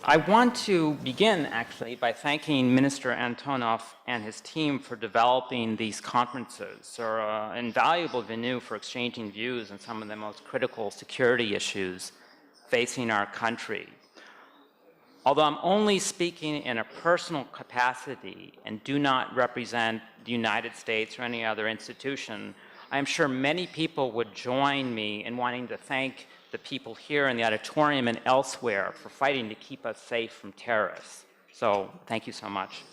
I want to begin, actually, by thanking Minister Antonov and his team for developing these conferences. They're an invaluable venue for exchanging views on some of the most critical security issues facing our country. Although I'm only speaking in a personal capacity and do not represent the United States or any other institution, I am sure many people would join me in wanting to thank the people here in the auditorium and elsewhere for fighting to keep us safe from terrorists. So thank you so much.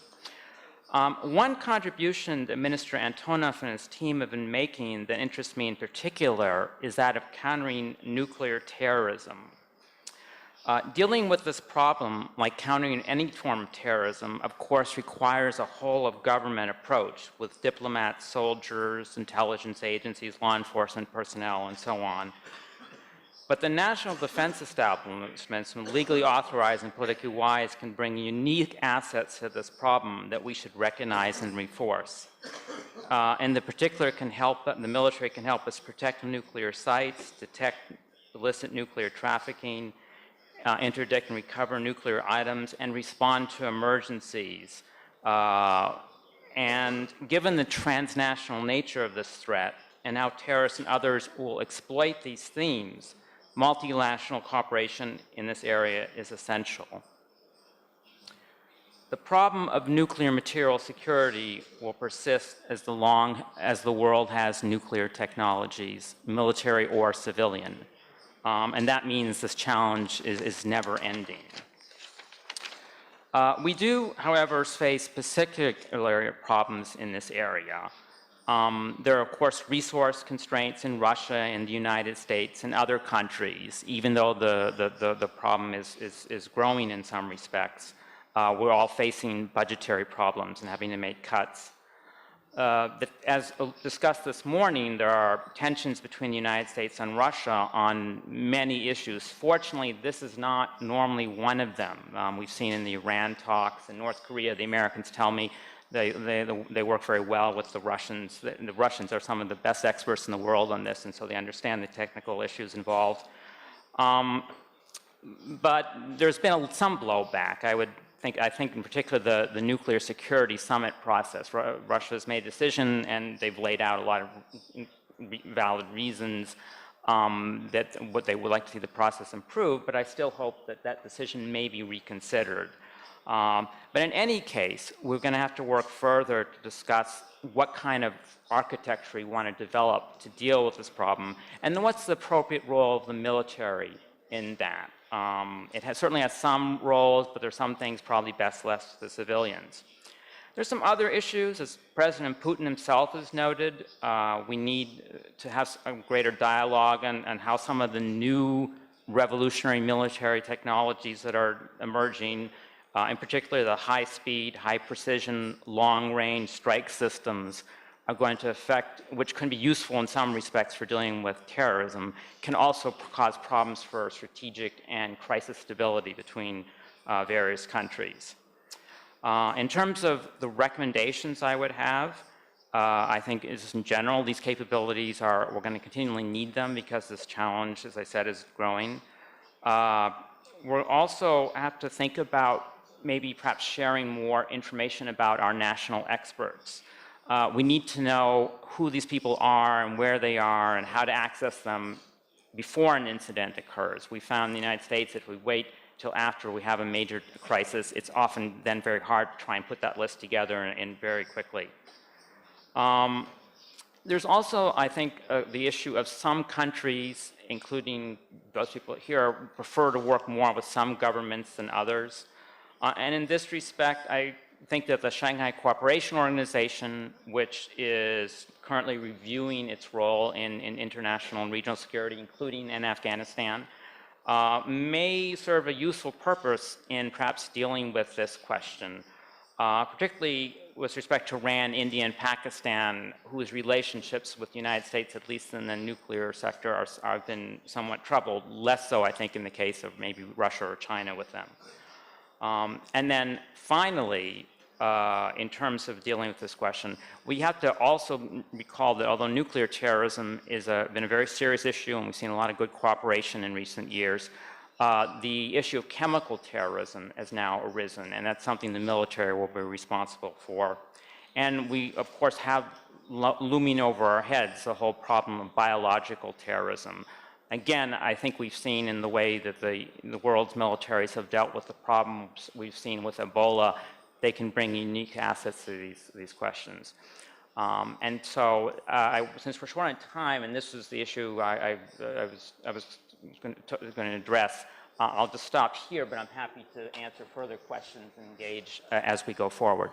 One contribution that Minister Antonov and his team have been making that interests me in particular is that of countering nuclear terrorism. Dealing with this problem, like countering any form of terrorism, of course requires a whole-of-government approach with diplomats, soldiers, intelligence agencies, law enforcement personnel, and so on. But the national defense establishments, when legally authorized and politically wise, can bring unique assets to this problem that we should recognize and reinforce. And the military can help us protect nuclear sites, detect illicit nuclear trafficking, interdict and recover nuclear items, and respond to emergencies. And given the transnational nature of this threat, and how terrorists and others will exploit these themes, multinational cooperation in this area is essential. The problem of nuclear material security will persist as long as the world has nuclear technologies, military or civilian. And that means this challenge is never ending. We do, however, face particular problems in this area. There are, of course, resource constraints in Russia and the United States and other countries, even though the problem is growing in some respects. We're all facing budgetary problems and having to make cuts. As discussed this morning, there are tensions between the United States and Russia on many issues. Fortunately, this is not normally one of them. We've seen in the Iran talks in North Korea, the Americans tell me they work very well with the Russians. The Russians are some of the best experts in the world on this, and so they understand the technical issues involved. But there's been some blowback. I think in particular the nuclear security summit process. Russia has made a decision, and they've laid out a lot of valid reasons that what they would like to see the process improve, but I still hope that that decision may be reconsidered. But in any case, we're going to have to work further to discuss what kind of architecture we want to develop to deal with this problem, and then what's the appropriate role of the military in that. It certainly has some roles, but there's some things probably best left to the civilians. There's some other issues, as President Putin himself has noted. We need to have a greater dialogue on how some of the new revolutionary military technologies that are emerging, in particular the high-speed, high-precision, long-range strike systems, are going to affect, which can be useful in some respects for dealing with terrorism, can also cause problems for strategic and crisis stability between various countries. In terms of the recommendations I would have, I think just in general, these capabilities we're going to continually need them because this challenge, as I said, is growing. We'll also have to think about maybe perhaps sharing more information about our national experts. We need to know who these people are and where they are and how to access them before an incident occurs. We found in the United States if we wait till after we have a major crisis, it's often then very hard to try and put that list together and very quickly. There's also, I think, the issue of some countries, including those people here, prefer to work more with some governments than others. And in this respect, I think that the Shanghai Cooperation Organization, which is currently reviewing its role in international and regional security, including in Afghanistan, may serve a useful purpose in perhaps dealing with this question, particularly with respect to Iran, India, and Pakistan, whose relationships with the United States, at least in the nuclear sector, have been somewhat troubled, less so, I think, in the case of maybe Russia or China with them. And then finally, in terms of dealing with this question, we have to also recall that although nuclear terrorism has been a very serious issue, and we've seen a lot of good cooperation in recent years, The issue of chemical terrorism has now arisen, and that's something the military will be responsible for. And we, of course, have looming over our heads the whole problem of biological terrorism. Again, I think we've seen in the way that the world's militaries have dealt with the problems we've seen with Ebola, they can bring unique assets to these questions. And so, since we're short on time, and this is the issue I was going to address, I'll just stop here, but I'm happy to answer further questions and engage as we go forward.